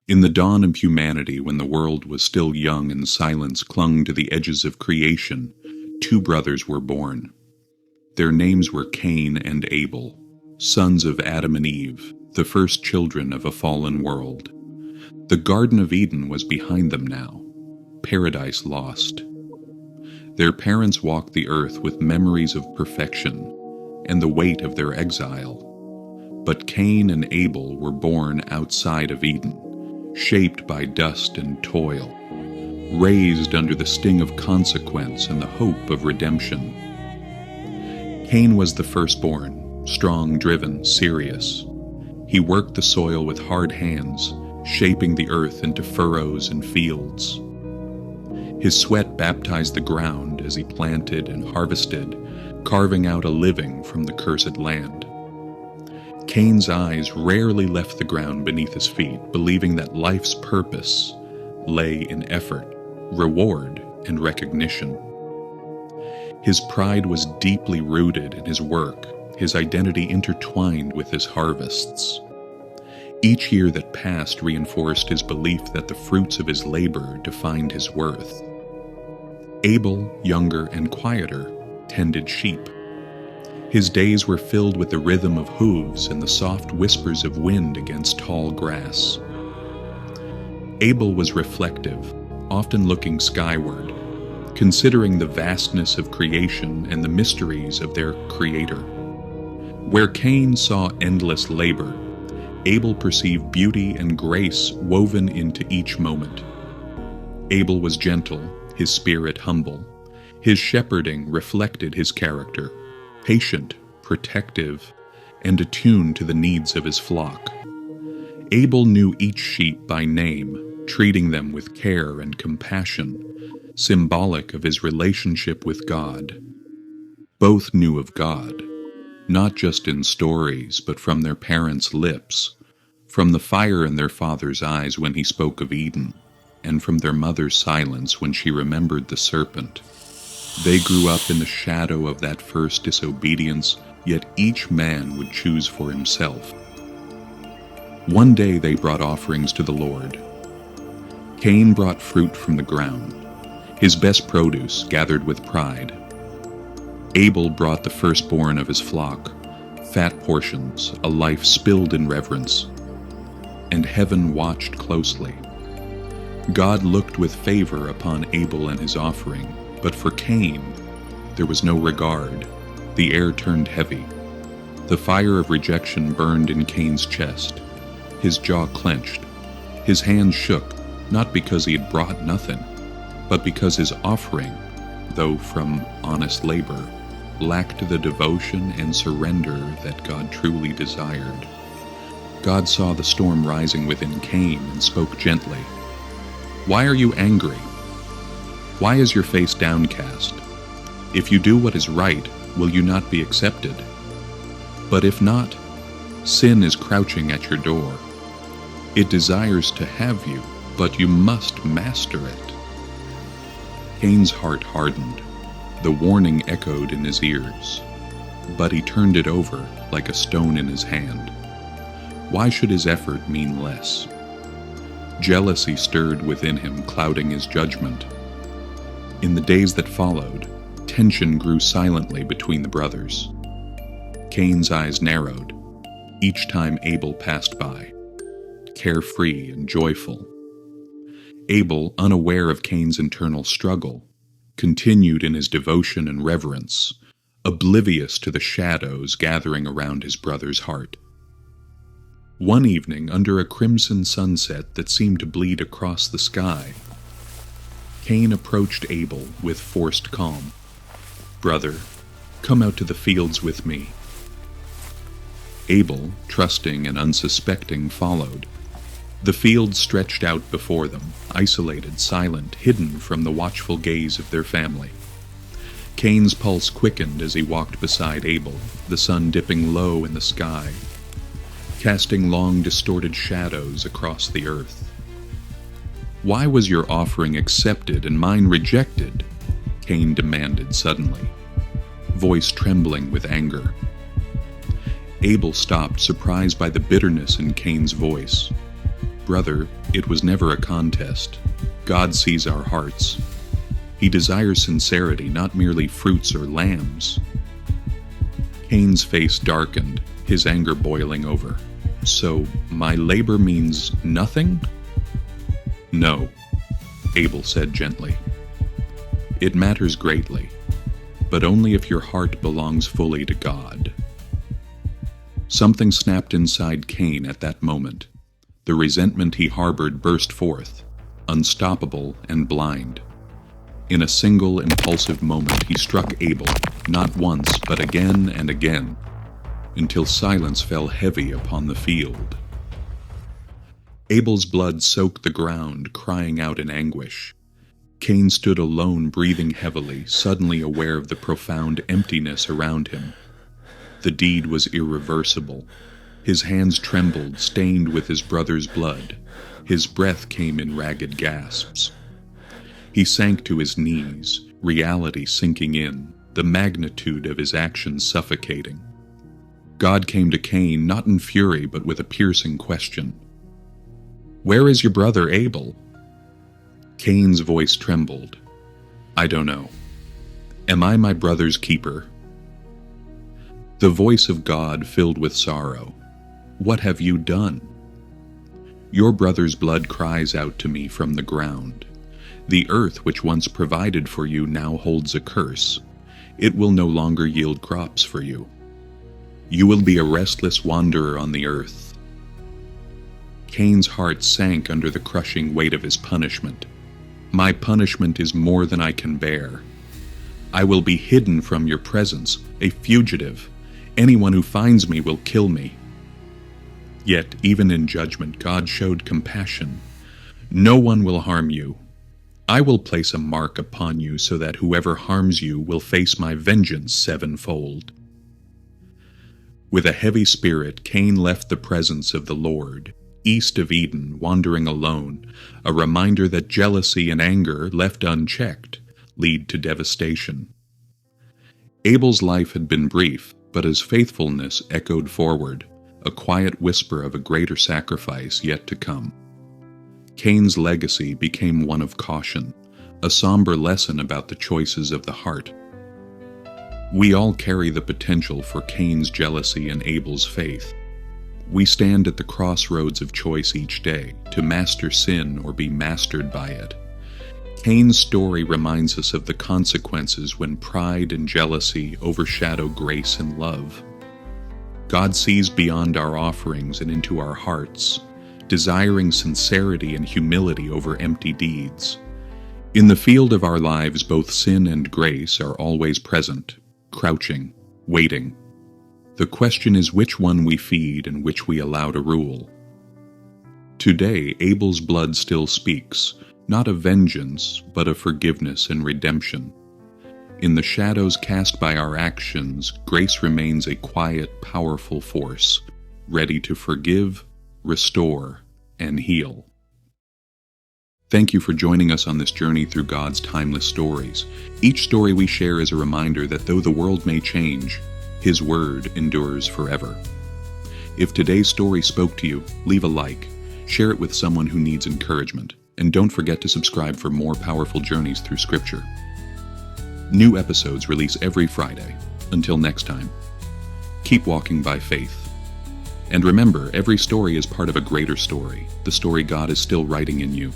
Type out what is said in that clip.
In the dawn of humanity, when the world was still young and silence clung to the edges of creation, two brothers were born. Their names were Cain and Abel, sons of Adam and Eve, the first children of a fallen world. The Garden of Eden was behind them now, paradise lost. Their parents walked the earth with memories of perfection and the weight of their exile. But Cain and Abel were born outside of Eden, shaped by dust and toil, raised under the sting of consequence and the hope of redemption. Cain was the firstborn, strong, driven, serious. He worked the soil with hard hands, shaping the earth into furrows and fields. His sweat baptized the ground as he planted and harvested, carving out a living from the cursed land. Cain's eyes rarely left the ground beneath his feet, believing that life's purpose lay in effort, reward, and recognition. His pride was deeply rooted in his work, his identity intertwined with his harvests. Each year that passed reinforced his belief that the fruits of his labor defined his worth. Abel, younger and quieter, tended sheep. His days were filled with the rhythm of hooves and the soft whispers of wind against tall grass. Abel was reflective, often looking skyward, considering the vastness of creation and the mysteries of their Creator. Where Cain saw endless labor, Abel perceived beauty and grace woven into each moment. Abel was gentle, his spirit humble. His shepherding reflected his character, patient, protective, and attuned to the needs of his flock. Abel knew each sheep by name, treating them with care and compassion, symbolic of his relationship with God. Both knew of God, not just in stories, but from their parents' lips, from the fire in their father's eyes when he spoke of Eden, and from their mother's silence when she remembered the serpent. They grew up in the shadow of that first disobedience, yet each man would choose for himself. One day they brought offerings to the Lord. Cain brought fruit from the ground, his best produce gathered with pride. Abel brought the firstborn of his flock, fat portions, a life spilled in reverence. And heaven watched closely. God looked with favor upon Abel and his offering, but for Cain, there was no regard. The air turned heavy. The fire of rejection burned in Cain's chest. His jaw clenched. His hands shook, not because he had brought nothing, but because his offering, though from honest labor, lacked the devotion and surrender that God truly desired. God saw the storm rising within Cain and spoke gently. "Why are you angry? Why is your face downcast? If you do what is right, will you not be accepted? But if not, sin is crouching at your door. It desires to have you, but you must master it." Cain's heart hardened. The warning echoed in his ears, but he turned it over like a stone in his hand. Why should his effort mean less? Jealousy stirred within him, clouding his judgment. In the days that followed, tension grew silently between the brothers. Cain's eyes narrowed each time Abel passed by, carefree and joyful. Abel, unaware of Cain's internal struggle, continued in his devotion and reverence, oblivious to the shadows gathering around his brother's heart. One evening, under a crimson sunset that seemed to bleed across the sky, Cain approached Abel with forced calm. "Brother, come out to the fields with me." Abel, trusting and unsuspecting, followed. The fields stretched out before them, isolated, silent, hidden from the watchful gaze of their family. Cain's pulse quickened as he walked beside Abel, the sun dipping low in the sky, casting long, distorted shadows across the earth. "Why was your offering accepted and mine rejected?" Cain demanded suddenly, voice trembling with anger. Abel stopped, surprised by the bitterness in Cain's voice. Brother, it was never a contest. God sees our hearts. He desires sincerity, not merely fruits or lambs. Cain's face darkened, his anger boiling over. So, my labor means nothing? No, Abel said gently. It matters greatly, but only if your heart belongs fully to God. Something snapped inside Cain at that moment. The resentment he harbored burst forth, unstoppable and blind. In a single impulsive moment, he struck Abel, not once, but again and again, until silence fell heavy upon the field. Abel's blood soaked the ground, crying out in anguish. Cain stood alone, breathing heavily, suddenly aware of the profound emptiness around him. The deed was irreversible. His hands trembled, stained with his brother's blood. His breath came in ragged gasps. He sank to his knees, reality sinking in, the magnitude of his actions suffocating. God came to Cain, not in fury, but with a piercing question. "Where is your brother Abel?" Cain's voice trembled. "I don't know. Am I my brother's keeper?" The voice of God filled with sorrow. "What have you done?" "Your brother's blood cries out to me from the ground. The earth which once provided for you now holds a curse. It will no longer yield crops for you. You will be a restless wanderer on the earth." Cain's heart sank under the crushing weight of his punishment. "My punishment is more than I can bear. I will be hidden from your presence, a fugitive. Anyone who finds me will kill me." Yet, even in judgment, God showed compassion. "No one will harm you. I will place a mark upon you so that whoever harms you will face my vengeance sevenfold." With a heavy spirit, Cain left the presence of the Lord, east of Eden, wandering alone, a reminder that jealousy and anger, left unchecked, lead to devastation. Abel's life had been brief, but his faithfulness echoed forward, a quiet whisper of a greater sacrifice yet to come. Cain's legacy became one of caution, a somber lesson about the choices of the heart. We all carry the potential for Cain's jealousy and Abel's faith. We stand at the crossroads of choice each day, to master sin or be mastered by it. Cain's story reminds us of the consequences when pride and jealousy overshadow grace and love. God sees beyond our offerings and into our hearts, desiring sincerity and humility over empty deeds. In the field of our lives, both sin and grace are always present, crouching, waiting. The question is which one we feed and which we allow to rule. Today, Abel's blood still speaks, not of vengeance, but of forgiveness and redemption. In the shadows cast by our actions, grace remains a quiet, powerful force, ready to forgive, restore, and heal. Thank you for joining us on this journey through God's timeless stories. Each story we share is a reminder that though the world may change, His word endures forever. If today's story spoke to you, leave a like, share it with someone who needs encouragement, and don't forget to subscribe for more powerful journeys through Scripture. New episodes release every Friday. Until next time, keep walking by faith. And remember, every story is part of a greater story, the story God is still writing in you.